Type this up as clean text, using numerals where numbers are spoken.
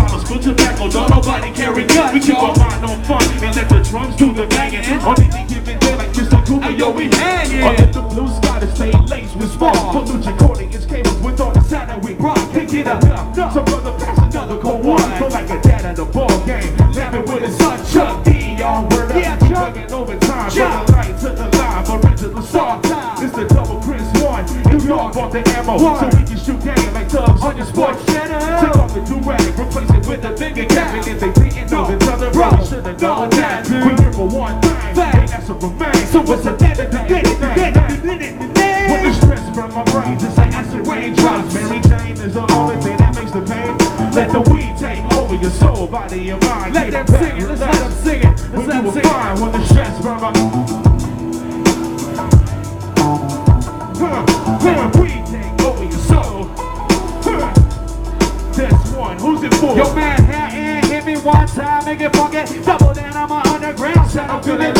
bottles, good tobacco, don't nobody carry guns. We keep our mind on fun and let the drums do the banging. On any given day like Mr. Cooper, yo, we hanging. Under the blue sky to stay laced with small. Pollution accordions, cables with all the sound that we rock. Pick it up, so brother, pass another cold one. Feel like a dad at a ball game. Laughing with his son, Chuck D, y'all word up. Yeah, Chuck. Overtime, from the light to the line, original star. It's the double Chris one. New York bought the ammo, so we can shoot game like Tubbs on your sports channel. Take off the do-rag, replace it with a bigger cap. And if they didn't know, then tell them bro, should've known that. We here for one thing, that's a remain. So what's the day that they when the stress from my brain, just like acid raindrops. Mary Jane is the only thing that makes the pain. Let the weed take over your soul, body, and mind. Let them sing it, let's let them sing it. When you were fine, when the stress from my weed take over your soul. This one, who's it for? Yo, Manhattan, hit me one time, make it funky. Double down on my underground, shout out to the